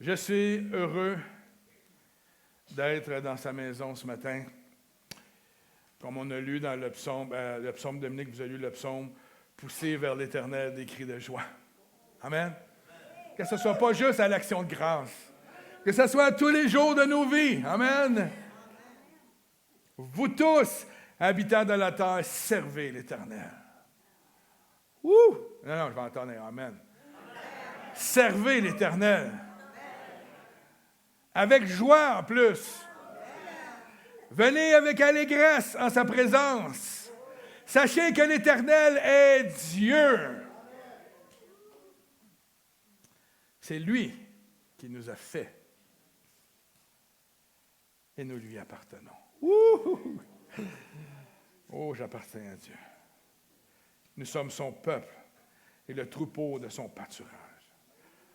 Je suis heureux d'être dans sa maison ce matin. Comme on a lu dans le psaume Dominique, vous avez lu le psaume « Poussez vers l'Éternel des cris de joie ». Amen. Que ce ne soit pas juste à l'action de grâce. Que ce soit tous les jours de nos vies. Amen. Vous tous, habitants de la terre, servez l'Éternel. Ouh! Non, je vais entendre un Amen. Servez l'Éternel. Avec joie en plus. Venez avec allégresse en sa présence. Sachez que l'Éternel est Dieu. C'est lui qui nous a fait. Et nous lui appartenons. Ouh! Oh, j'appartiens à Dieu. Nous sommes son peuple et le troupeau de son pâturage.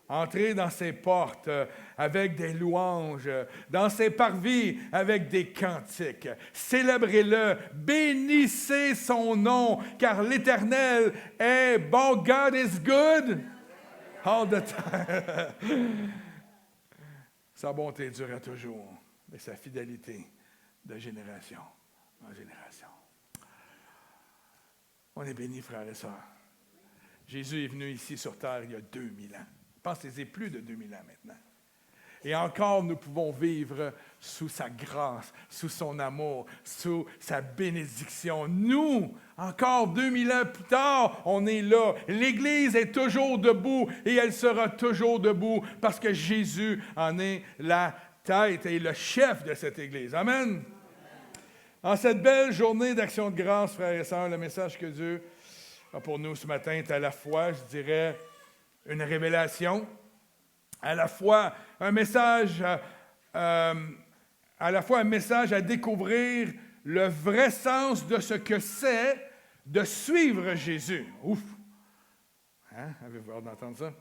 Entrez dans ses portes avec des louanges, dans ses parvis avec des cantiques. Célébrez-le, bénissez son nom, car l'Éternel est bon. God is good all the time. Sa bonté durera toujours, et sa fidélité de génération en génération. On est bénis, frères et sœurs. Jésus est venu ici sur terre il y a 2000 ans. Pensez-y, plus de 2000 ans maintenant. Et encore, nous pouvons vivre sous sa grâce, sous son amour, sous sa bénédiction. Nous, encore 2000 ans plus tard, on est là. L'Église est toujours debout et elle sera toujours debout parce que Jésus en est la tête et le chef de cette Église. Amen. En cette belle journée d'action de grâce, frères et sœurs, le message que Dieu a pour nous ce matin est à la fois, je dirais, une révélation, à la fois un message à découvrir le vrai sens de ce que c'est de suivre Jésus. Ouf! Hein? Avez-vous hâte d'entendre ça?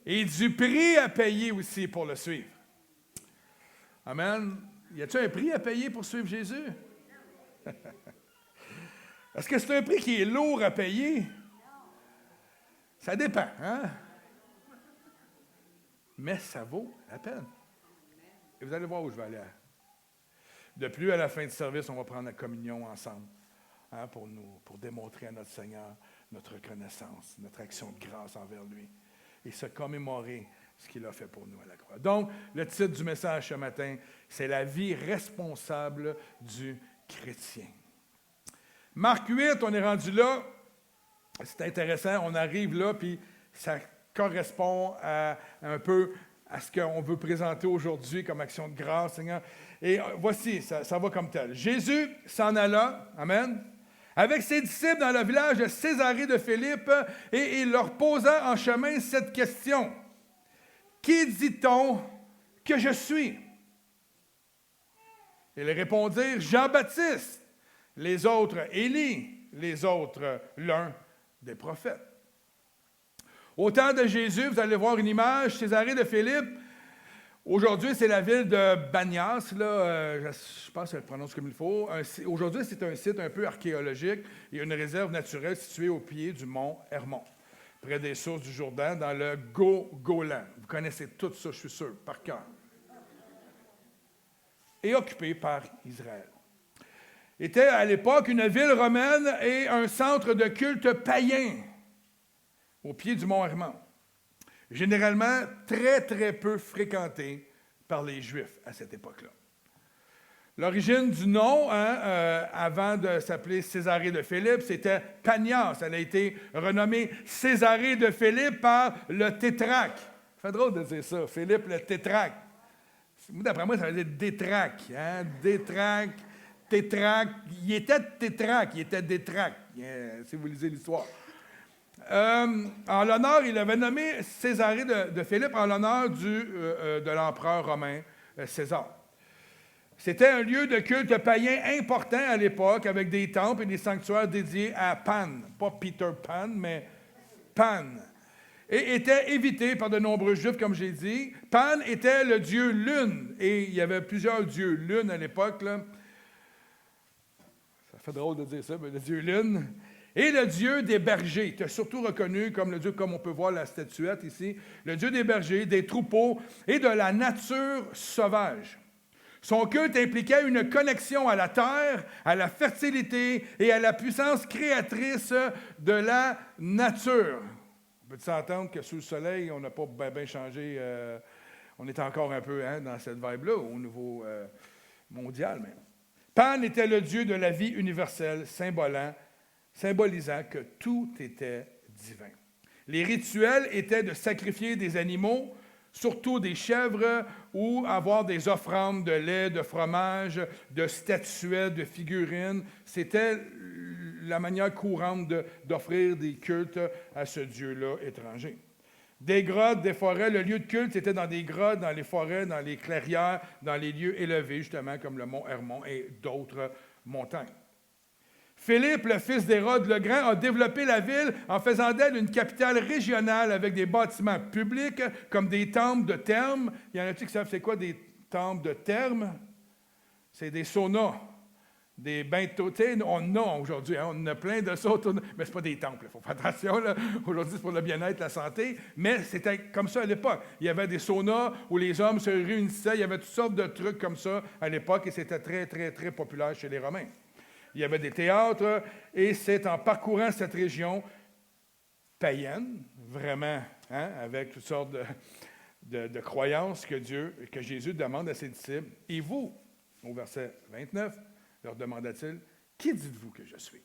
Et du prix à payer aussi pour le suivre. Amen. Y a-t-il un prix à payer pour suivre Jésus? Est-ce que c'est un prix qui est lourd à payer? Ça dépend, hein? Mais ça vaut la peine. Et vous allez voir où je vais aller. De plus, à la fin du service, on va prendre la communion ensemble, hein, pour démontrer à notre Seigneur notre reconnaissance, notre action de grâce envers lui et se commémorer ce qu'il a fait pour nous à la croix. Donc, le titre du message ce matin, c'est « La vie responsable du chrétien ». Marc 8, on est rendu là. C'est intéressant, on arrive là, puis ça correspond un peu à ce qu'on veut présenter aujourd'hui comme action de grâce, Seigneur. Et voici, ça va comme tel. Jésus s'en alla, amen, avec ses disciples dans le village de Césarée de Philippe, et il leur posa en chemin cette question. « Qui dit-on que je suis? » Ils répondirent « Jean-Baptiste », les autres « Élie », les autres « l'un des prophètes. » Au temps de Jésus, vous allez voir une image, Césarée de Philippe. Aujourd'hui, c'est la ville de Banias, là, je pense que je le prononce comme il faut. Aujourd'hui, c'est un site un peu archéologique et une réserve naturelle située au pied du mont Hermon, près des sources du Jourdain, dans le Golan. Vous connaissez tout ça, je suis sûr, par cœur. Et occupé par Israël. Était à l'époque une ville romaine et un centre de culte païen au pied du mont Hermon. Généralement très, très peu fréquenté par les Juifs à cette époque-là. L'origine du nom, avant de s'appeler Césarée de Philippe, c'était Panias. Elle a été renommée Césarée de Philippe par le tétrarque. Ça fait drôle de dire ça, Philippe le tétrarque. D'après moi, ça veut dire détraque. Hein? Détraque, tétrarque. Il était tétrarque, il était détraque, si vous lisez l'histoire. En l'honneur, il avait nommé Césarée de Philippe en l'honneur de l'empereur romain César. C'était un lieu de culte païen important à l'époque, avec des temples et des sanctuaires dédiés à Pan. Pas Peter Pan, mais Pan. Et était évité par de nombreux Juifs, comme j'ai dit. Pan était le dieu lune, et il y avait plusieurs dieux lune à l'époque, là. Ça fait drôle de dire ça, mais le dieu lune. Et le Dieu des bergers, était surtout reconnu comme le Dieu, comme on peut voir la statuette ici, le Dieu des bergers, des troupeaux et de la nature sauvage. Son culte impliquait une connexion à la terre, à la fertilité et à la puissance créatrice de la nature. On peut s'entendre que sous le soleil, on n'a pas bien changé, on est encore un peu dans cette vibe-là, au niveau mondial même. Pan était le Dieu de la vie universelle, symbolisant que tout était divin. Les rituels étaient de sacrifier des animaux, surtout des chèvres, ou avoir des offrandes de lait, de fromage, de statuettes, de figurines. C'était la manière courante d'offrir des cultes à ce Dieu-là étranger. Des grottes, des forêts, le lieu de culte, c'était dans des grottes, dans les forêts, dans les clairières, dans les lieux élevés, justement, comme le mont Hermon et d'autres montagnes. Philippe, le fils d'Hérode le Grand, a développé la ville en faisant d'elle une capitale régionale avec des bâtiments publics comme des temples de thermes. Il y en a-t-il qui savent c'est quoi des temples de thermes? C'est des saunas, des bains de tu sais, on a aujourd'hui, on en a plein de ça, mais ce pas des temples, il faut faire attention. Là. Aujourd'hui, c'est pour le bien-être, la santé, mais c'était comme ça à l'époque. Il y avait des saunas où les hommes se réunissaient, il y avait toutes sortes de trucs comme ça à l'époque et c'était très, très, très populaire chez les Romains. Il y avait des théâtres, et c'est en parcourant cette région païenne, vraiment, avec toutes sortes de croyances que Jésus demande à ses disciples. Et vous, au verset 29, leur demanda-t-il, « Qui dites-vous que je suis? »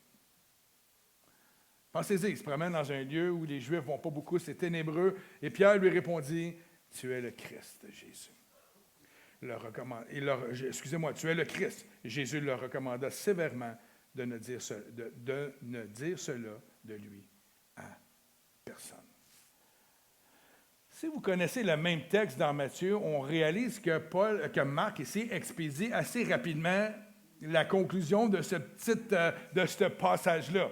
Pensez-y, il se promène dans un lieu où les Juifs ne vont pas beaucoup, c'est ténébreux, et Pierre lui répondit, « Tu es le Christ, Jésus. » Excusez-moi, tu es le Christ. Jésus leur recommanda sévèrement de ne dire cela de lui à personne. Si vous connaissez le même texte dans Matthieu, on réalise que Marc ici expédie assez rapidement la conclusion de ce passage-là.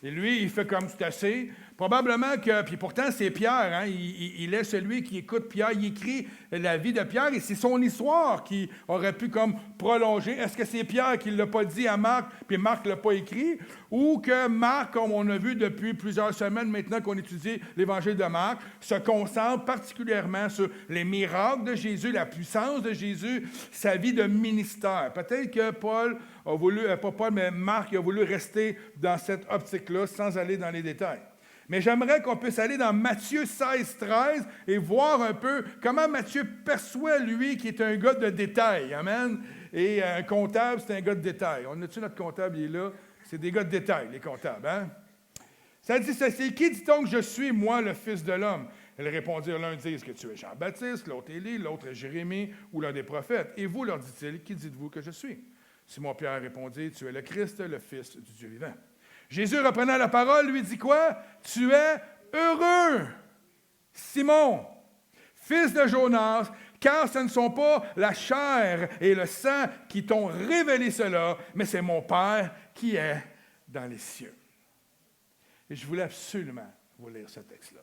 Et lui, il fait comme tout assez. Probablement que, puis pourtant c'est Pierre, il est celui qui écoute Pierre, il écrit la vie de Pierre et c'est son histoire qui aurait pu comme prolonger. Est-ce que c'est Pierre qui ne l'a pas dit à Marc, puis Marc ne l'a pas écrit, ou que Marc, comme on a vu depuis plusieurs semaines maintenant qu'on étudie l'évangile de Marc, se concentre particulièrement sur les miracles de Jésus, la puissance de Jésus, sa vie de ministère. Peut-être que Marc a voulu rester dans cette optique-là sans aller dans les détails. Mais j'aimerais qu'on puisse aller dans Matthieu 16, 13 et voir un peu comment Matthieu perçoit, lui, qui est un gars de détail. Amen. Et un comptable, c'est un gars de détail. On a-tu notre comptable, il est là? C'est des gars de détail, les comptables. Ça dit ceci, « Qui dit-on que je suis, moi, le Fils de l'homme? » Ils répondirent, l'un disent que tu es Jean-Baptiste, l'autre Élie, l'autre est Jérémie ou l'un des prophètes. Et vous, leur dit-il, qui dites-vous que je suis? Simon-Pierre répondit, tu es le Christ, le Fils du Dieu vivant. Jésus, reprenant la parole, lui dit quoi? Tu es heureux, Simon, fils de Jonas, car ce ne sont pas la chair et le sang qui t'ont révélé cela, mais c'est mon Père qui est dans les cieux. Et je voulais absolument vous lire ce texte-là.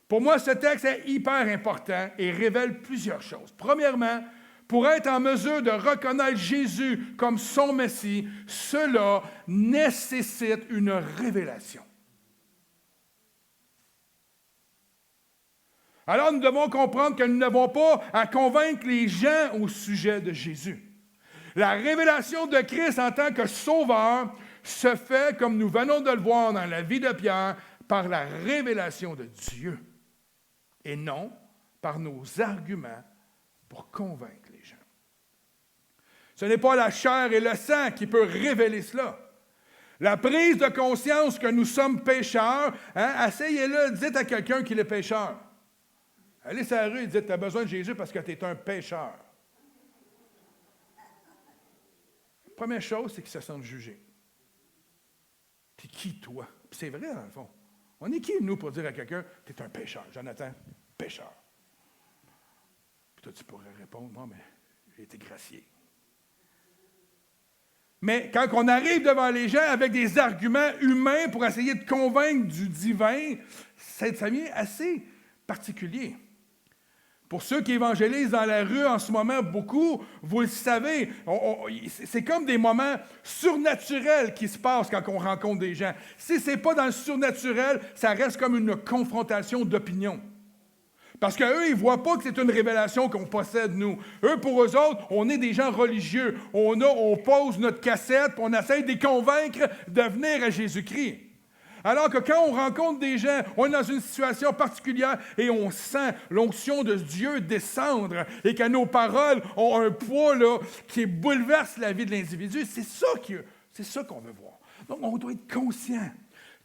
Pour moi, ce texte est hyper important et révèle plusieurs choses. Premièrement, pour être en mesure de reconnaître Jésus comme son Messie, cela nécessite une révélation. Alors nous devons comprendre que nous n'avons pas à convaincre les gens au sujet de Jésus. La révélation de Christ en tant que sauveur se fait, comme nous venons de le voir dans la vie de Pierre, par la révélation de Dieu et non par nos arguments pour convaincre les gens. Ce n'est pas la chair et le sang qui peut révéler cela. La prise de conscience que nous sommes pécheurs, essayez-le, dites à quelqu'un qu'il est pécheur. Allez sur la rue et dites, tu as besoin de Jésus parce que tu es un pécheur. La première chose, c'est qu'ils se sentent jugés. T'es qui, toi? Puis c'est vrai, dans le fond. On est qui, nous, pour dire à quelqu'un, tu es un pécheur? Jonathan, pécheur. Puis toi, tu pourrais répondre, non, mais j'ai été gracié. Mais quand on arrive devant les gens avec des arguments humains pour essayer de convaincre du divin, ça devient assez particulier. Pour ceux qui évangélisent dans la rue en ce moment, beaucoup, vous le savez, c'est comme des moments surnaturels qui se passent quand on rencontre des gens. Si ce n'est pas dans le surnaturel, ça reste comme une confrontation d'opinion. Parce qu'eux, ils ne voient pas que c'est une révélation qu'on possède, nous. Eux, pour eux autres, on est des gens religieux. On pose notre cassette, puis on essaie de les convaincre de venir à Jésus-Christ. Alors que quand on rencontre des gens, on est dans une situation particulière et on sent l'onction de Dieu descendre et que nos paroles ont un poids là, qui bouleverse la vie de l'individu, c'est ça qu'on veut voir. Donc, on doit être conscient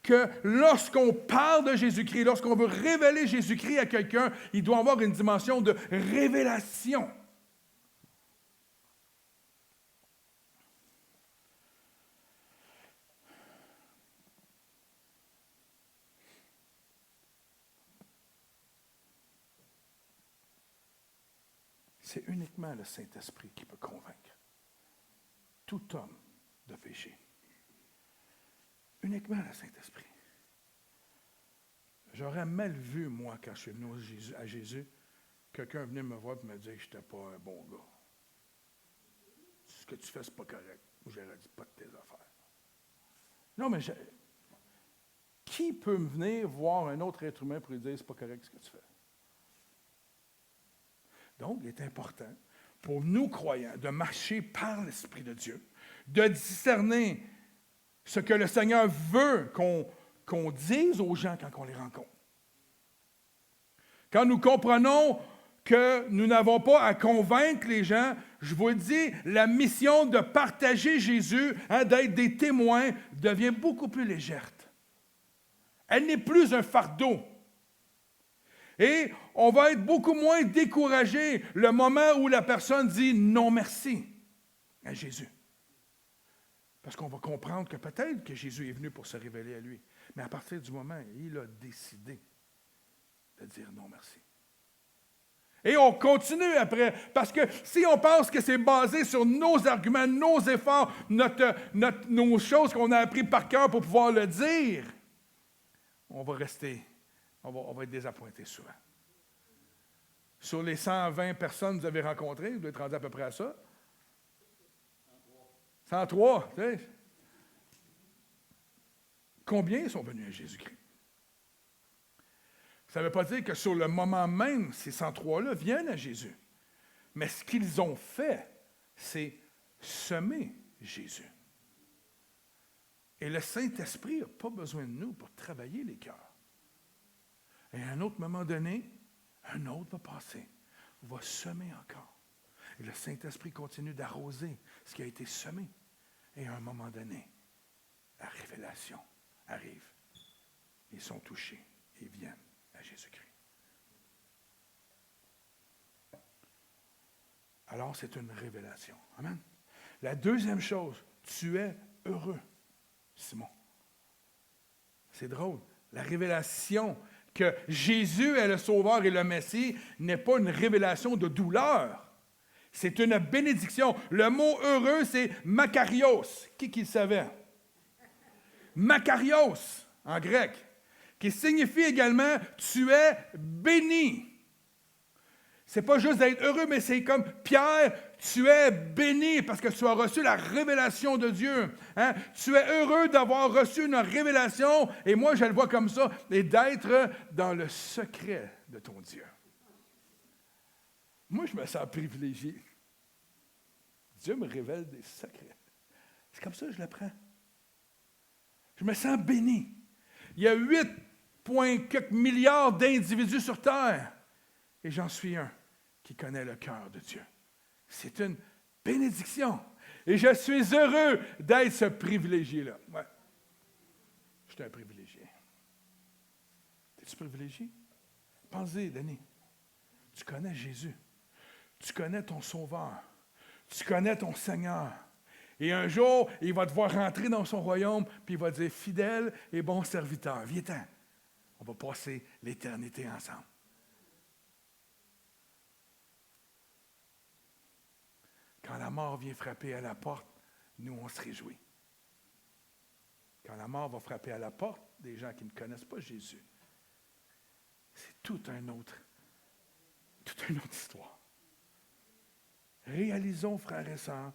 que lorsqu'on parle de Jésus-Christ, lorsqu'on veut révéler Jésus-Christ à quelqu'un, il doit avoir une dimension de révélation. C'est uniquement le Saint-Esprit qui peut convaincre tout homme de péché. Uniquement le Saint-Esprit. J'aurais mal vu, moi, quand je suis venu à Jésus, quelqu'un venait me voir et me dire que je n'étais pas un bon gars. Ce que tu fais, c'est pas correct. J'aurais dit, pas de tes affaires. Non, mais qui peut me venir voir un autre être humain pour lui dire, c'est pas correct ce que tu fais? Donc, il est important pour nous croyants de marcher par l'Esprit de Dieu, de discerner ce que le Seigneur veut qu'on dise aux gens quand on les rencontre. Quand nous comprenons que nous n'avons pas à convaincre les gens, je vous le dis, la mission de partager Jésus, d'être des témoins, devient beaucoup plus légère. Elle n'est plus un fardeau. Et on va être beaucoup moins découragé le moment où la personne dit non merci à Jésus. Parce qu'on va comprendre que peut-être que Jésus est venu pour se révéler à lui. Mais à partir du moment où il a décidé de dire non merci. Et on continue après. Parce que si on pense que c'est basé sur nos arguments, nos efforts, nos choses qu'on a appris par cœur pour pouvoir le dire, on va être désappointé souvent. Sur les 120 personnes que vous avez rencontrées, vous êtes rendu à peu près à ça. 103, tu sais. Combien sont venus à Jésus-Christ? Ça ne veut pas dire que sur le moment même, ces 103-là viennent à Jésus. Mais ce qu'ils ont fait, c'est semer Jésus. Et le Saint-Esprit n'a pas besoin de nous pour travailler les cœurs. Et à un autre moment donné, un autre va passer, va semer encore. Et le Saint-Esprit continue d'arroser ce qui a été semé. Et à un moment donné, la révélation arrive. Ils sont touchés et viennent à Jésus-Christ. Alors, c'est une révélation. Amen. La deuxième chose, tu es heureux, Simon. C'est drôle. La révélation que Jésus est le Sauveur et le Messie n'est pas une révélation de douleur. C'est une bénédiction. Le mot heureux, c'est makarios. Qui le savait? Makarios, en grec, qui signifie également « tu es béni ». C'est pas juste d'être heureux, mais c'est comme Pierre, tu es béni parce que tu as reçu la révélation de Dieu. Hein? Tu es heureux d'avoir reçu une révélation, et moi je le vois comme ça, et d'être dans le secret de ton Dieu. Moi je me sens privilégié. Dieu me révèle des secrets. C'est comme ça que je le prends. Je me sens béni. Il y a 8,4 milliards d'individus sur Terre. Et j'en suis un qui connaît le cœur de Dieu. C'est une bénédiction. Et je suis heureux d'être ce privilégié-là. Ouais. Je suis un privilégié. Es-tu privilégié? Pensez, Denis. Tu connais Jésus. Tu connais ton Sauveur. Tu connais ton Seigneur. Et un jour, il va te voir rentrer dans son royaume, puis il va te dire, fidèle et bon serviteur, viens-t'en. On va passer l'éternité ensemble. Quand la mort vient frapper à la porte, nous, on se réjouit. Quand la mort va frapper à la porte des gens qui ne connaissent pas Jésus, c'est tout un autre toute une autre histoire. Réalisons, frères et sœurs,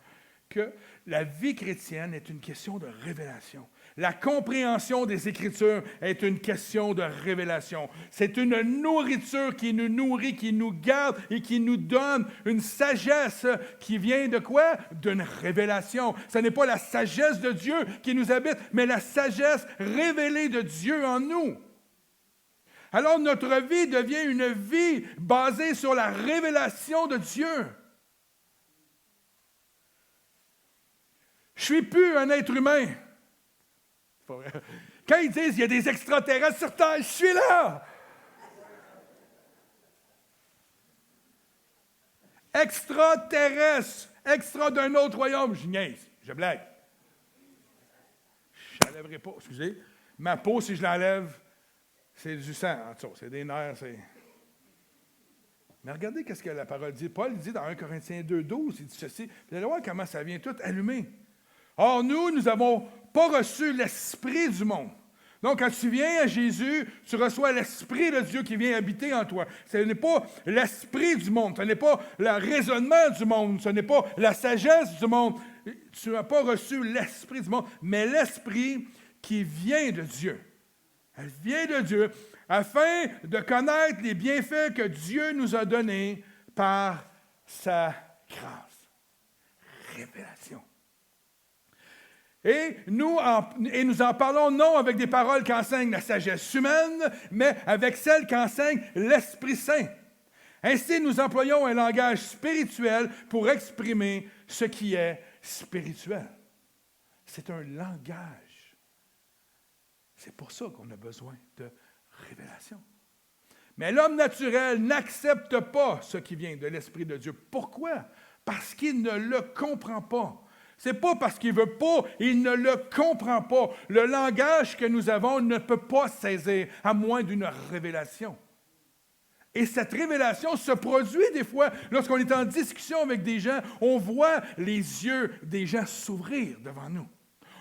que la vie chrétienne est une question de révélation. La compréhension des Écritures est une question de révélation. C'est une nourriture qui nous nourrit, qui nous garde et qui nous donne une sagesse qui vient de quoi? D'une révélation. Ce n'est pas la sagesse de Dieu qui nous habite, mais la sagesse révélée de Dieu en nous. Alors notre vie devient une vie basée sur la révélation de Dieu. Je ne suis plus un être humain. C'est pas vrai. Quand ils disent qu'il y a des extraterrestres sur Terre, je suis là. Extraterrestre, extra d'un autre royaume. Je niaise, je blague. Je n'enlèverai pas, excusez. Ma peau, si je l'enlève, c'est du sang en dessous, c'est des nerfs, c'est... Mais regardez qu'est-ce que la parole dit. Paul dit dans 1 Corinthiens 2,12, il dit ceci. Vous allez voir comment ça vient tout allumer. Or, nous n'avons pas reçu l'esprit du monde. Donc, quand tu viens à Jésus, tu reçois l'Esprit de Dieu qui vient habiter en toi. Ce n'est pas l'esprit du monde, ce n'est pas le raisonnement du monde, ce n'est pas la sagesse du monde. Tu n'as pas reçu l'Esprit du monde, mais l'Esprit qui vient de Dieu. Elle vient de Dieu afin de connaître les bienfaits que Dieu nous a donnés par sa grâce. Révélation. Et nous en parlons non avec des paroles qu'enseigne la sagesse humaine, mais avec celles qu'enseigne l'Esprit Saint. Ainsi, nous employons un langage spirituel pour exprimer ce qui est spirituel. C'est un langage. C'est pour ça qu'on a besoin de révélation. Mais l'homme naturel n'accepte pas ce qui vient de l'Esprit de Dieu. Pourquoi? Parce qu'il ne le comprend pas. Ce n'est pas parce qu'il ne veut pas, il ne le comprend pas. Le langage que nous avons ne peut pas saisir à moins d'une révélation. Et cette révélation se produit des fois lorsqu'on est en discussion avec des gens, on voit les yeux des gens s'ouvrir devant nous.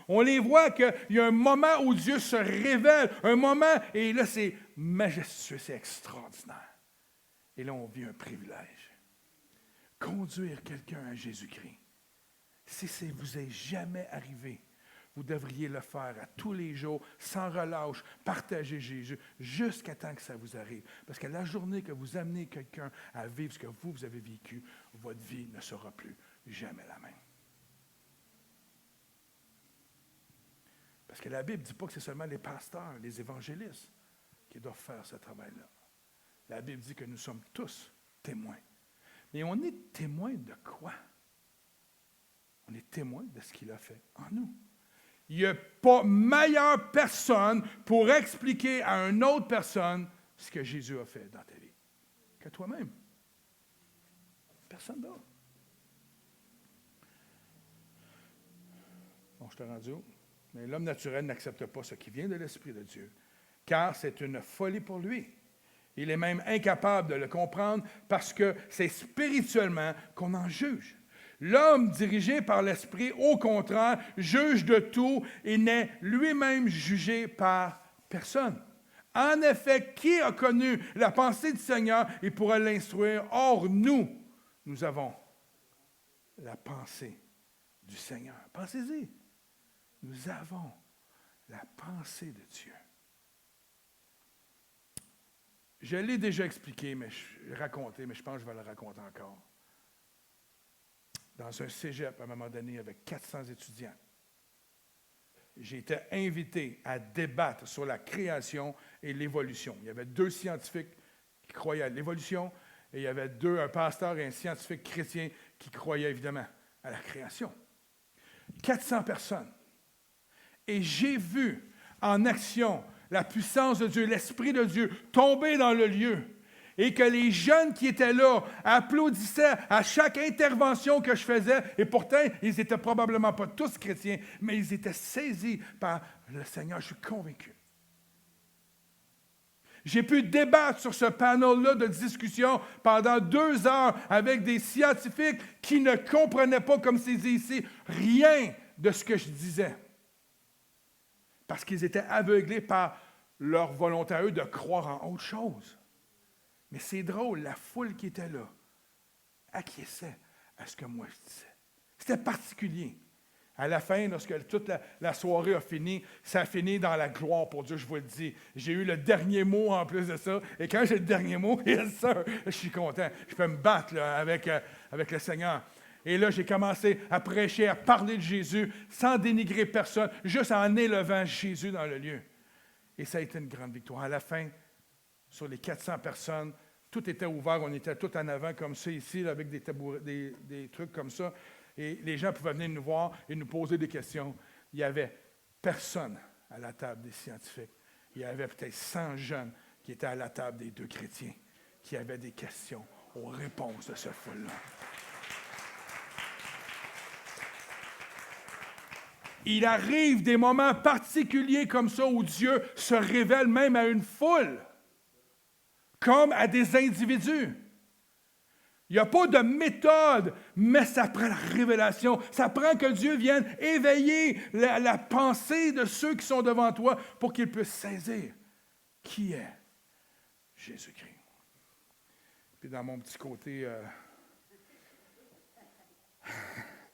On les voit qu'il y a un moment où Dieu se révèle, un moment, et là c'est majestueux, c'est extraordinaire. Et là on vit un privilège. Conduire quelqu'un à Jésus-Christ. Si ça ne vous est jamais arrivé, vous devriez le faire à tous les jours, sans relâche, partager Jésus, jusqu'à temps que ça vous arrive. Parce que la journée que vous amenez quelqu'un à vivre ce que vous avez vécu, votre vie ne sera plus jamais la même. Parce que la Bible ne dit pas que c'est seulement les pasteurs, les évangélistes qui doivent faire ce travail-là. La Bible dit que nous sommes tous témoins. Mais on est témoins de quoi? On est témoin de ce qu'il a fait en nous. Il n'y a pas meilleure personne pour expliquer à une autre personne ce que Jésus a fait dans ta vie que toi-même. Personne d'autre. Bon, je te rendu où? Mais l'homme naturel n'accepte pas ce qui vient de l'Esprit de Dieu, car c'est une folie pour lui. Il est même incapable de le comprendre parce que c'est spirituellement qu'on en juge. L'homme dirigé par l'Esprit, au contraire, juge de tout et n'est lui-même jugé par personne. En effet, qui a connu la pensée du Seigneur et pourra l'instruire? Or, nous avons la pensée du Seigneur. Pensez-y. Nous avons la pensée de Dieu. Je l'ai déjà expliqué, raconté, mais je pense que je vais le raconter encore. Dans un cégep, à un moment donné, avec 400 étudiants, j'ai été invité à débattre sur la création et l'évolution. Il y avait 2 scientifiques qui croyaient à l'évolution et il y avait un pasteur et un scientifique chrétien qui croyaient évidemment à la création. 400 personnes. Et j'ai vu en action la puissance de Dieu, l'Esprit de Dieu tomber dans le lieu. Et que les jeunes qui étaient là applaudissaient à chaque intervention que je faisais. Et pourtant, ils n'étaient probablement pas tous chrétiens, mais ils étaient saisis par le Seigneur. Je suis convaincu. J'ai pu débattre sur ce panel-là de discussion pendant 2 heures avec des scientifiques qui ne comprenaient pas, comme c'est dit ici, rien de ce que je disais. Parce qu'ils étaient aveuglés par leur volonté à eux de croire en autre chose. Mais c'est drôle, la foule qui était là acquiesçait à ce que moi je disais. C'était particulier. À la fin, lorsque toute la soirée a fini, ça a fini dans la gloire pour Dieu, je vous le dis. J'ai eu le dernier mot en plus de ça. Et quand j'ai le dernier mot, yes sir, je suis content. Je peux me battre là, avec le Seigneur. Et là, j'ai commencé à prêcher, à parler de Jésus, sans dénigrer personne, juste en élevant Jésus dans le lieu. Et ça a été une grande victoire. À la fin, sur les 400 personnes, tout était ouvert. On était tout en avant comme ça ici, là, avec des tabourets, des trucs comme ça. Et les gens pouvaient venir nous voir et nous poser des questions. Il n'y avait personne à la table des scientifiques. Il y avait peut-être 100 jeunes qui étaient à la table des 2 chrétiens, qui avaient des questions aux réponses de ce foule-là. Il arrive des moments particuliers comme ça où Dieu se révèle même à une foule, comme à des individus. Il n'y a pas de méthode, mais ça prend la révélation. Ça prend que Dieu vienne éveiller la pensée de ceux qui sont devant toi pour qu'ils puissent saisir qui est Jésus-Christ. Puis dans mon petit côté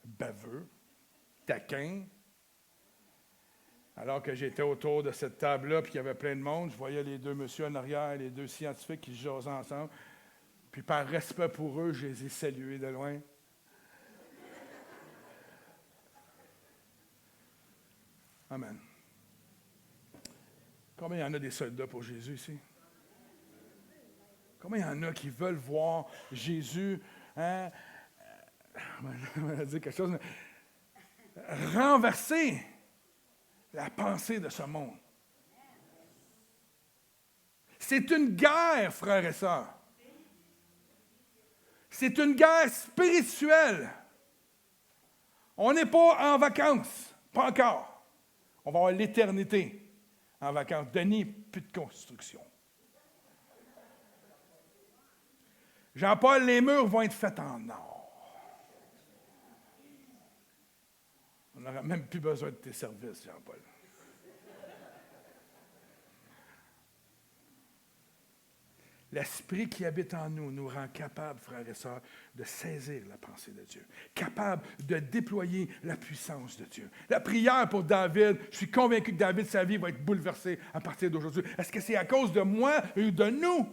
baveux, taquin, alors que j'étais autour de cette table-là, puis qu'il y avait plein de monde, je voyais les 2 messieurs en arrière, les 2 scientifiques qui jasaient ensemble. Puis par respect pour eux, je les ai salués de loin. Amen. Combien il y en a des soldats pour Jésus ici? Combien il y en a qui veulent voir Jésus, hein, on va dire quelque chose, renverser la pensée de ce monde? C'est une guerre, frères et sœurs. C'est une guerre spirituelle. On n'est pas en vacances, pas encore. On va avoir l'éternité en vacances. Denis, plus de construction. Jean-Paul, les murs vont être faits en or. On n'aura même plus besoin de tes services, Jean-Paul. L'Esprit qui habite en nous nous rend capables, frères et sœurs, de saisir la pensée de Dieu, capables de déployer la puissance de Dieu. La prière pour David, je suis convaincu que David, sa vie va être bouleversée à partir d'aujourd'hui. Est-ce que c'est à cause de moi ou de nous?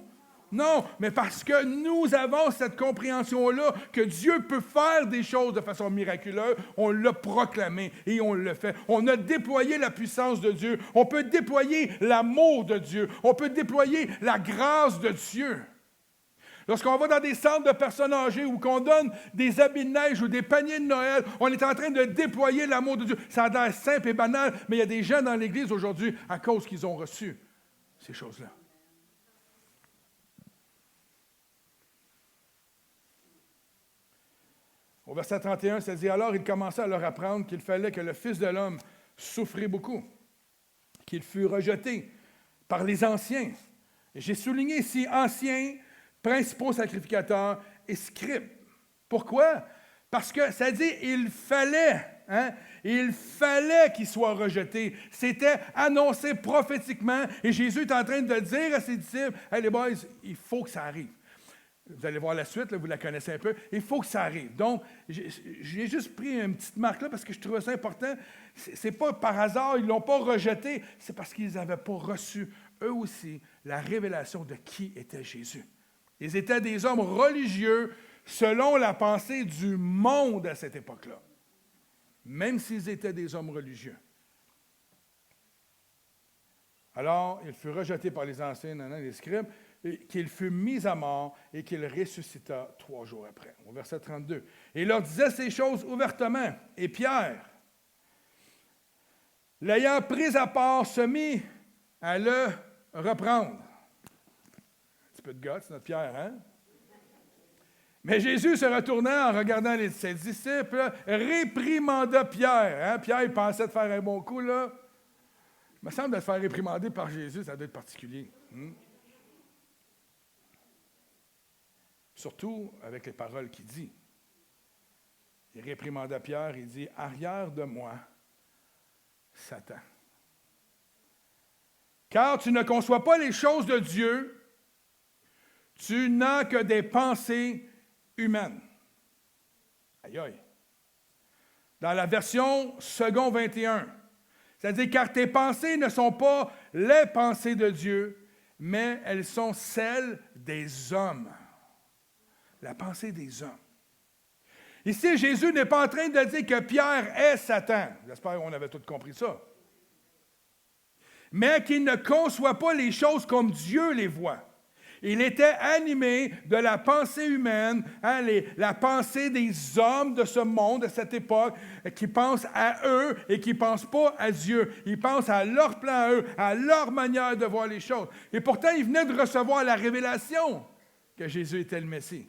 Non, mais parce que nous avons cette compréhension-là que Dieu peut faire des choses de façon miraculeuse, on l'a proclamé et on le fait. On a déployé la puissance de Dieu. On peut déployer l'amour de Dieu. On peut déployer la grâce de Dieu. Lorsqu'on va dans des centres de personnes âgées ou qu'on donne des habits de neige ou des paniers de Noël, on est en train de déployer l'amour de Dieu. Ça a l'air simple et banal, mais il y a des gens dans l'Église aujourd'hui à cause qu'ils ont reçu ces choses-là. Au verset 31, ça dit « Alors il commença à leur apprendre qu'il fallait que le Fils de l'homme souffrit beaucoup, qu'il fût rejeté par les anciens. » Et j'ai souligné ici « anciens, principaux sacrificateurs et scribes ». Pourquoi? Parce que ça dit « il fallait ». Hein? Il fallait qu'il soit rejeté. C'était annoncé prophétiquement et Jésus est en train de dire à ses disciples « Hey les boys, il faut que ça arrive. » Vous allez voir la suite, là, vous la connaissez un peu. Il faut que ça arrive. Donc, j'ai juste pris une petite marque là parce que je trouvais ça important. C'est pas par hasard, ils ne l'ont pas rejeté. C'est parce qu'ils n'avaient pas reçu, eux aussi, la révélation de qui était Jésus. Ils étaient des hommes religieux selon la pensée du monde à cette époque-là. Même s'ils étaient des hommes religieux. Alors, il fut rejeté par les anciens, les scribes, qu'il fut mis à mort et qu'il ressuscita 3 jours après. Au verset 32. Et il leur disait ces choses ouvertement. Et Pierre, l'ayant pris à part, se mit à le reprendre. Un petit peu de guts, notre Pierre, hein? Mais Jésus se retournant en regardant ses disciples, réprimanda Pierre. Hein? Pierre, il pensait de faire un bon coup, là. Il me semble de se faire réprimander par Jésus, ça doit être particulier. Surtout avec les paroles qu'il dit. Il réprimanda Pierre, il dit « Arrière de moi, Satan. Car tu ne conçois pas les choses de Dieu, Tu n'as que des pensées humaines. Aïe aïe. Dans la version second 21, c'est-à-dire car tes pensées ne sont pas les pensées de Dieu, mais elles sont celles des hommes. La pensée des hommes. Ici, Jésus n'est pas en train de dire que Pierre est Satan. J'espère qu'on avait tous compris ça. Mais qu'il ne conçoit pas les choses comme Dieu les voit. Il était animé de la pensée humaine, la pensée des hommes de ce monde, de cette époque, qui pensent à eux et qui ne pensent pas à Dieu. Ils pensent à leur plan à eux, à leur manière de voir les choses. Et pourtant, ils venaient de recevoir la révélation que Jésus était le Messie.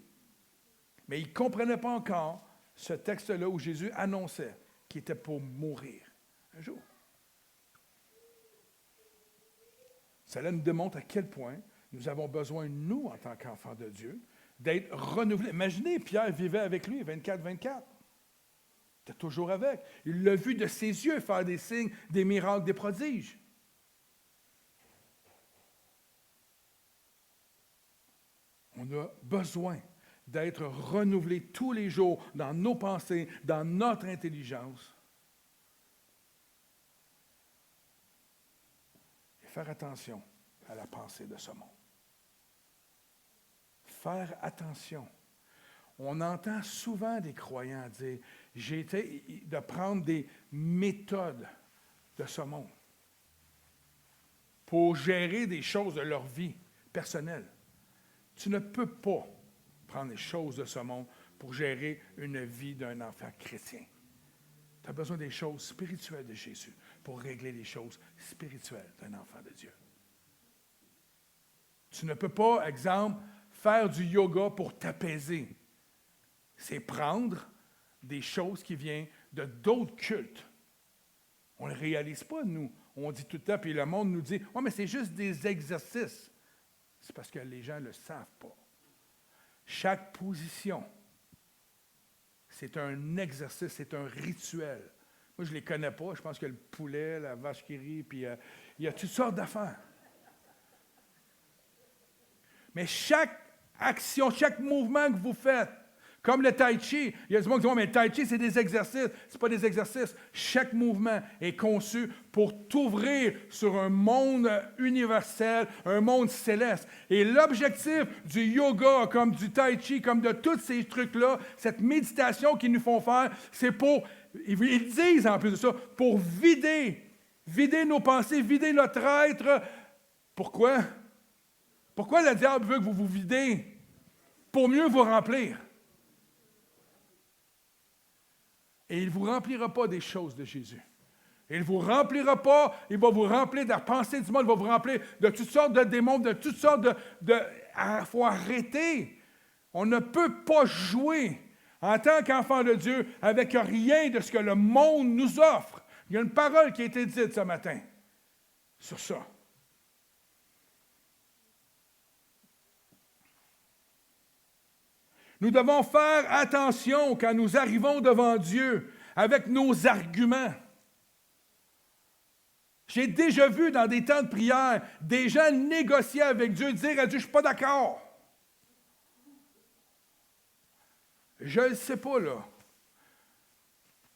Mais ils ne comprenaient pas encore ce texte-là où Jésus annonçait qu'il était pour mourir un jour. Cela nous démontre à quel point nous avons besoin, nous, en tant qu'enfants de Dieu, d'être renouvelés. Imaginez, Pierre vivait avec lui 24-24. Il était toujours avec. Il l'a vu de ses yeux faire des signes, des miracles, des prodiges. On a besoin d'être renouvelés tous les jours dans nos pensées, dans notre intelligence. Et faire attention à la pensée de ce monde. Faire attention. On entend souvent des croyants dire, de prendre des méthodes de ce monde pour gérer des choses de leur vie personnelle. Tu ne peux pas prendre les choses de ce monde pour gérer une vie d'un enfant chrétien. Tu as besoin des choses spirituelles de Jésus pour régler les choses spirituelles d'un enfant de Dieu. Tu ne peux pas, exemple, faire du yoga pour t'apaiser. C'est prendre des choses qui viennent de d'autres cultes. On ne le réalise pas, nous. On dit tout le temps, puis le monde nous dit, « Oui, mais c'est juste des exercices. » C'est parce que les gens ne le savent pas. Chaque position, c'est un exercice, c'est un rituel. Moi, je ne les connais pas. Je pense que le poulet, la vache qui rit, puis il y a toutes sortes d'affaires. Mais chaque action, chaque mouvement que vous faites, comme le tai chi, il y a des gens qui disent, mais le tai chi, c'est des exercices. Ce n'est pas des exercices. Chaque mouvement est conçu pour t'ouvrir sur un monde universel, un monde céleste. Et l'objectif du yoga, comme du tai chi, comme de tous ces trucs-là, cette méditation qu'ils nous font faire, c'est pour, ils disent en plus de ça, pour vider nos pensées, vider notre être. Pourquoi? Pourquoi le diable veut que vous vous videz? Pour mieux vous remplir. Et il ne vous remplira pas des choses de Jésus. Il ne vous remplira pas, il va vous remplir de la pensée du monde, il va vous remplir de toutes sortes de démons, de toutes sortes il faut arrêter. On ne peut pas jouer en tant qu'enfant de Dieu avec rien de ce que le monde nous offre. Il y a une parole qui a été dite ce matin sur ça. Nous devons faire attention quand nous arrivons devant Dieu avec nos arguments. J'ai déjà vu dans des temps de prière des gens négocier avec Dieu, dire à Dieu, je ne suis pas d'accord. Je ne le sais pas, là.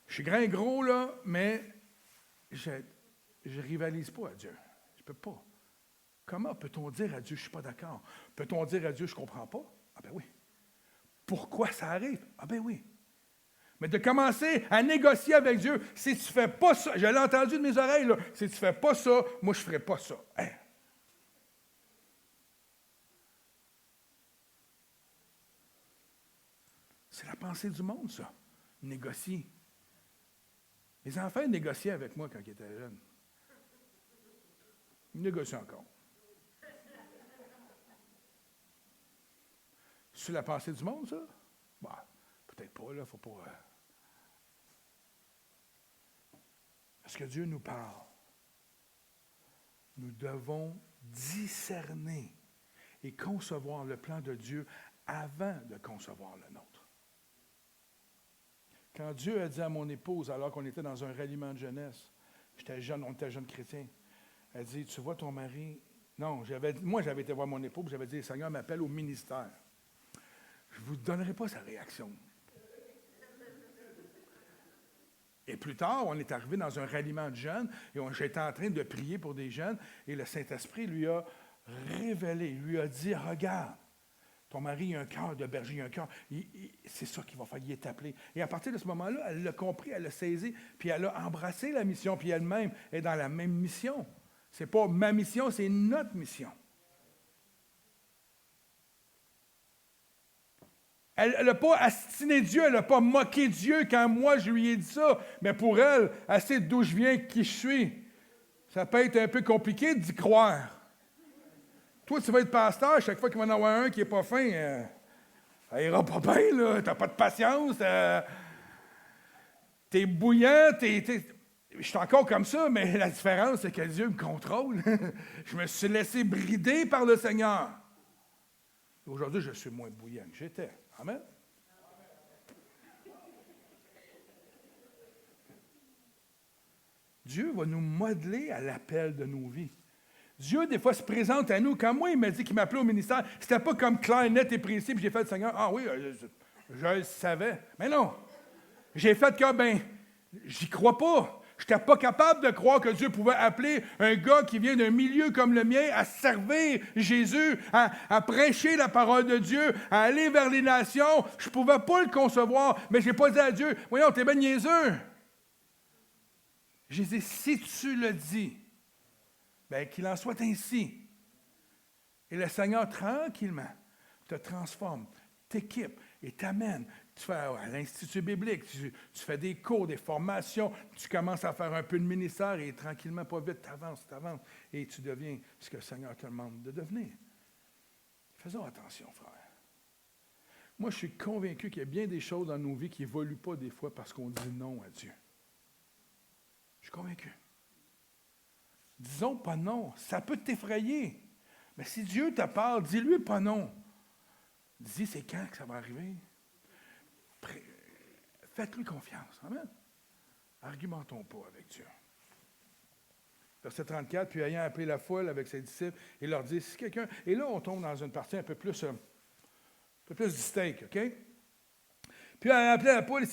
Je suis grand et gros, là, mais je ne rivalise pas à Dieu. Je ne peux pas. Comment peut-on dire à Dieu, je ne suis pas d'accord? Peut-on dire à Dieu, je ne comprends pas? Ah ben oui. Pourquoi ça arrive? Ah ben oui. Mais de commencer à négocier avec Dieu, si tu ne fais pas ça, je l'ai entendu de mes oreilles, là, si tu ne fais pas ça, moi je ne ferai pas ça. Hein? C'est la pensée du monde, ça. Négocier. Les enfants négociaient avec moi quand ils étaient jeunes. Ils négocient encore. C'est la pensée du monde, ça? Bah, peut-être pas, là, il ne faut pas. Est-ce que Dieu nous parle? Nous devons discerner et concevoir le plan de Dieu avant de concevoir le nôtre. Quand Dieu a dit à mon épouse, alors qu'on était dans un ralliement de jeunesse, j'étais jeune, on était jeunes chrétiens, elle dit, tu vois ton mari, Non, moi, j'avais été voir mon époux, j'avais dit, le Seigneur m'appelle au ministère. Je ne vous donnerai pas sa réaction. Et plus tard, on est arrivé dans un ralliement de jeunes et j'étais en train de prier pour des jeunes et le Saint-Esprit lui a révélé, lui a dit, regarde, ton mari a un cœur de berger, il a un cœur, c'est ça qu'il va faire, il est appelé. Et à partir de ce moment-là, elle l'a compris, elle l'a saisi, puis elle a embrassé la mission, puis elle-même est dans la même mission. Ce n'est pas ma mission, c'est notre mission. Elle n'a pas astiné Dieu, elle n'a pas moqué Dieu quand moi je lui ai dit ça. Mais pour elle, elle sait d'où je viens, qui je suis. Ça peut être un peu compliqué d'y croire. Toi, tu vas être pasteur, chaque fois qu'il va y en avoir un qui n'est pas fin, ça ira pas bien, là. Tu n'as pas de patience. Tu es bouillant, je suis encore comme ça, mais la différence, c'est que Dieu me contrôle. Je me suis laissé brider par le Seigneur. Aujourd'hui, je suis moins bouillant que j'étais. Amen. Dieu va nous modeler à l'appel de nos vies. Dieu, des fois, se présente à nous. Quand moi, il m'a dit qu'il m'appelait au ministère, c'était pas comme clair, net et précis, puis j'ai fait le Seigneur. Ah oui, je le savais. Mais non. J'ai fait que, j'y crois pas. Je n'étais pas capable de croire que Dieu pouvait appeler un gars qui vient d'un milieu comme le mien à servir Jésus, à prêcher la parole de Dieu, à aller vers les nations. Je ne pouvais pas le concevoir, mais je n'ai pas dit à Dieu, « Voyons, t'es ben niaiseux. » J'ai dit, « Si tu le dis, qu'il en soit ainsi. » Et le Seigneur, tranquillement, te transforme, t'équipe et t'amène. Tu fais à l'Institut biblique, tu fais des cours, des formations, tu commences à faire un peu de ministère et tranquillement, pas vite, tu avances, et tu deviens ce que le Seigneur te demande de devenir. Faisons attention, frère. Moi, je suis convaincu qu'il y a bien des choses dans nos vies qui n'évoluent pas des fois parce qu'on dit non à Dieu. Je suis convaincu. Disons pas non, ça peut t'effrayer. Mais si Dieu te parle, dis-lui pas non. Dis, c'est quand que ça va arriver? Faites-lui confiance. Amen. Argumentons pas avec Dieu. Verset 34, puis ayant appelé la foule avec ses disciples, il leur dit, si quelqu'un... Et là, on tombe dans une partie un peu plus du steak, OK? Puis ayant appelé la foule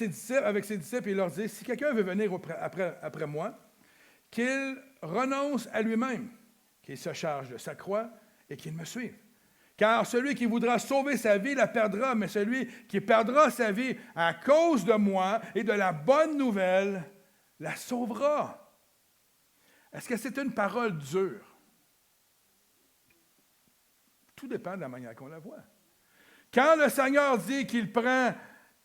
avec ses disciples, il leur dit, si quelqu'un veut venir après moi, qu'il renonce à lui-même, qu'il se charge de sa croix et qu'il me suive. Car celui qui voudra sauver sa vie la perdra, mais celui qui perdra sa vie à cause de moi et de la bonne nouvelle la sauvera. Est-ce que c'est une parole dure? Tout dépend de la manière qu'on la voit. Quand le Seigneur dit qu'il prend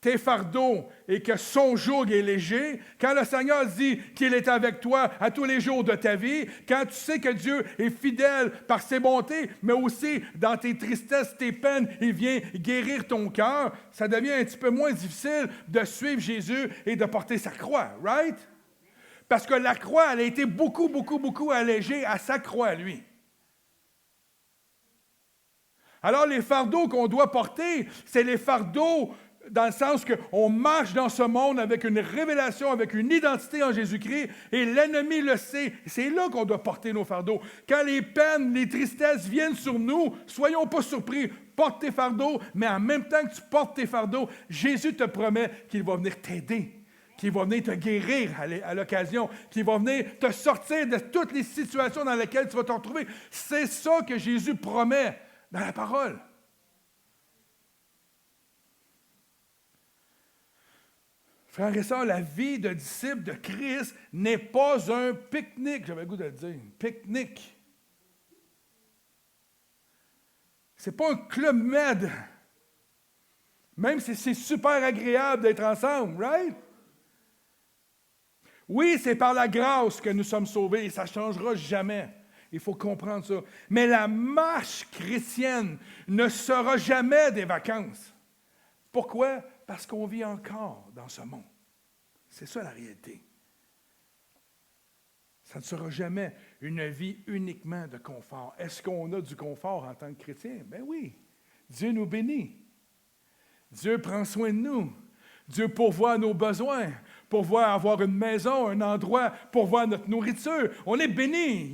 tes fardeaux et que son joug est léger, quand le Seigneur dit qu'il est avec toi à tous les jours de ta vie, quand tu sais que Dieu est fidèle par ses bontés, mais aussi dans tes tristesses, tes peines, il vient guérir ton cœur, ça devient un petit peu moins difficile de suivre Jésus et de porter sa croix, right? Parce que la croix, elle a été beaucoup allégée à sa croix, lui. Alors, les fardeaux qu'on doit porter, c'est les fardeaux dans le sens qu'on marche dans ce monde avec une révélation, avec une identité en Jésus-Christ, et l'ennemi le sait. C'est là qu'on doit porter nos fardeaux. Quand les peines, les tristesses viennent sur nous, soyons pas surpris. Porte tes fardeaux, mais en même temps que tu portes tes fardeaux, Jésus te promet qu'il va venir t'aider, qu'il va venir te guérir à l'occasion, qu'il va venir te sortir de toutes les situations dans lesquelles tu vas te retrouver. C'est ça que Jésus promet dans la parole. Frères et sœurs, la vie de disciple de Christ n'est pas un pique-nique. J'avais le goût de le dire. Pique-nique. Ce n'est pas un club med. Même si c'est super agréable d'être ensemble, right? Oui, c'est par la grâce que nous sommes sauvés et ça ne changera jamais. Il faut comprendre ça. Mais la marche chrétienne ne sera jamais des vacances. Pourquoi? Parce qu'on vit encore dans ce monde. C'est ça la réalité. Ça ne sera jamais une vie uniquement de confort. Est-ce qu'on a du confort en tant que chrétien? Ben oui. Dieu nous bénit. Dieu prend soin de nous. Dieu pourvoit nos besoins, pourvoit avoir une maison, un endroit, pourvoit notre nourriture. On est béni,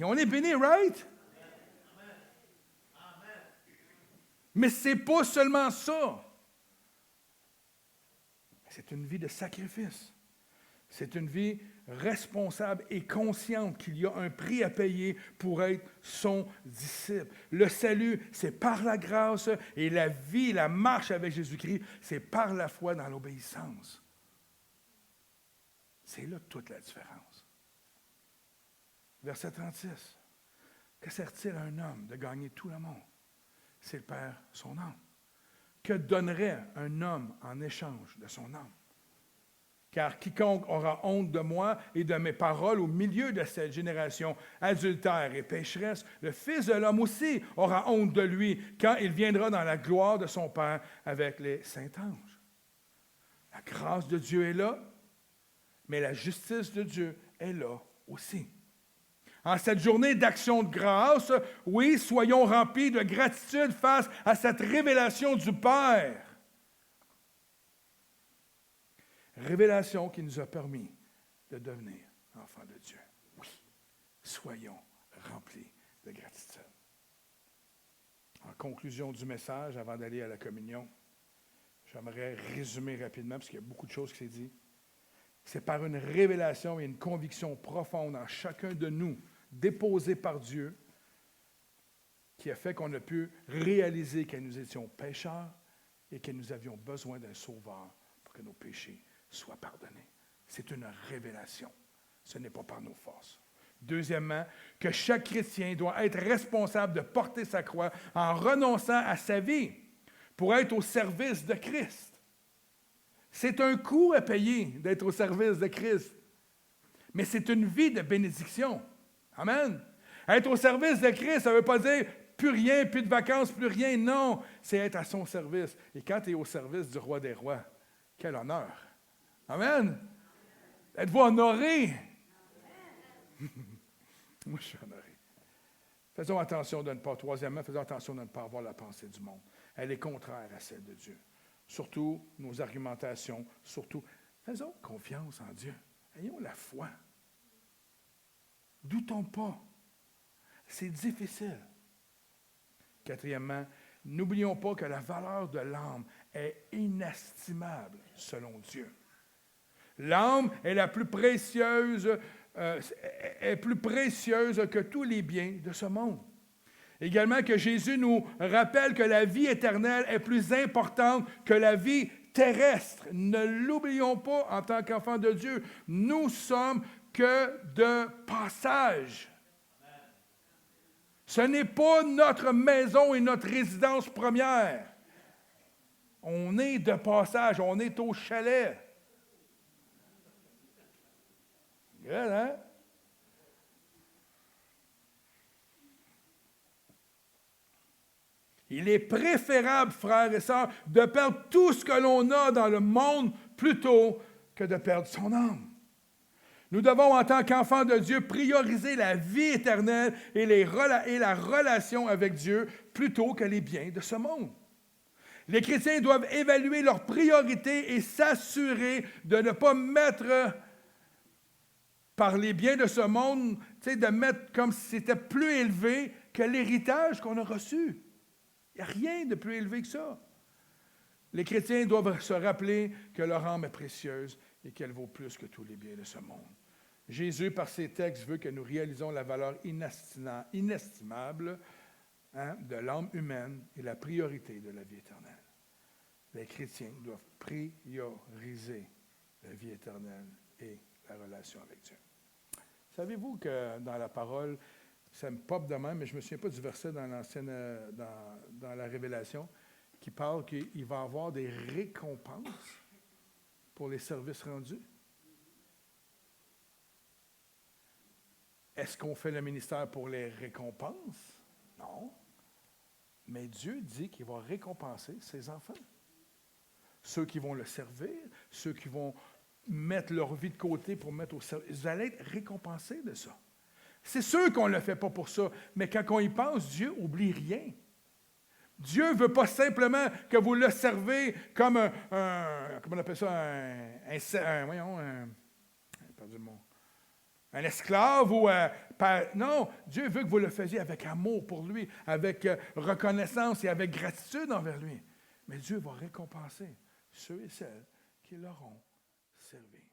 right? Mais ce n'est pas seulement ça. C'est une vie de sacrifice. C'est une vie responsable et consciente qu'il y a un prix à payer pour être son disciple. Le salut, c'est par la grâce, et la vie, la marche avec Jésus-Christ, c'est par la foi dans l'obéissance. C'est là toute la différence. Verset 36. Que sert-il à un homme de gagner tout le monde s'il perd son âme? Que donnerait un homme en échange de son âme? Car quiconque aura honte de moi et de mes paroles au milieu de cette génération adultère et pécheresse, le Fils de l'homme aussi aura honte de lui quand il viendra dans la gloire de son Père avec les saints anges. La grâce de Dieu est là, mais la justice de Dieu est là aussi. En cette journée d'action de grâce, oui, soyons remplis de gratitude face à cette révélation du Père. Révélation qui nous a permis de devenir enfants de Dieu. Oui, soyons remplis de gratitude. En conclusion du message, avant d'aller à la communion, j'aimerais résumer rapidement, parce qu'il y a beaucoup de choses qui sont dites. C'est par une révélation et une conviction profonde en chacun de nous, déposée par Dieu, qui a fait qu'on a pu réaliser que nous étions pécheurs et que nous avions besoin d'un sauveur pour que nos péchés soient pardonnés. C'est une révélation. Ce n'est pas par nos forces. Deuxièmement, que chaque chrétien doit être responsable de porter sa croix en renonçant à sa vie pour être au service de Christ. C'est un coût à payer d'être au service de Christ. Mais c'est une vie de bénédiction. Amen. Être au service de Christ, ça ne veut pas dire plus rien, plus de vacances, plus rien. Non, c'est être à son service. Et quand tu es au service du roi des rois, quel honneur. Amen. Êtes-vous honoré? Moi, je suis honoré. Faisons attention de ne pas, troisièmement, faisons attention de ne pas avoir la pensée du monde. Elle est contraire à celle de Dieu. Surtout nos argumentations, surtout, faisons confiance en Dieu. Ayons la foi. Doutons pas. C'est difficile. Quatrièmement, n'oublions pas que la valeur de l'âme est inestimable selon Dieu. L'âme est la plus précieuse, est plus précieuse que tous les biens de ce monde. Également que Jésus nous rappelle que la vie éternelle est plus importante que la vie terrestre. Ne l'oublions pas en tant qu'enfants de Dieu. Nous sommes que de passage. Ce n'est pas notre maison et notre résidence première. On est de passage, on est au chalet. Good, hein? Il est préférable, frères et sœurs, de perdre tout ce que l'on a dans le monde plutôt que de perdre son âme. Nous devons, en tant qu'enfants de Dieu, prioriser la vie éternelle et la relation avec Dieu plutôt que les biens de ce monde. Les chrétiens doivent évaluer leurs priorités et s'assurer de ne pas mettre par les biens de ce monde, de mettre comme si c'était plus élevé que l'héritage qu'on a reçu. Il n'y a rien de plus élevé que ça. Les chrétiens doivent se rappeler que leur âme est précieuse et qu'elle vaut plus que tous les biens de ce monde. Jésus, par ses textes, veut que nous réalisons la valeur inestimable de l'âme humaine et la priorité de la vie éternelle. Les chrétiens doivent prioriser la vie éternelle et la relation avec Dieu. Savez-vous que dans la parole, ça me pop de même, mais je ne me souviens pas du verset dans la Révélation, qui parle qu'il va y avoir des récompenses pour les services rendus. Est-ce qu'on fait le ministère pour les récompenses? Non. Mais Dieu dit qu'il va récompenser ses enfants. Ceux qui vont le servir, ceux qui vont mettre leur vie de côté pour mettre au service, vous allez être récompensés de ça. C'est sûr qu'on ne le fait pas pour ça, mais quand on y pense, Dieu n'oublie rien. Dieu ne veut pas simplement que vous le servez comme comment on appelle ça, un esclave ou non, Dieu veut que vous le faisiez avec amour pour lui, avec reconnaissance et avec gratitude envers lui. Mais Dieu va récompenser ceux et celles qui l'auront servi.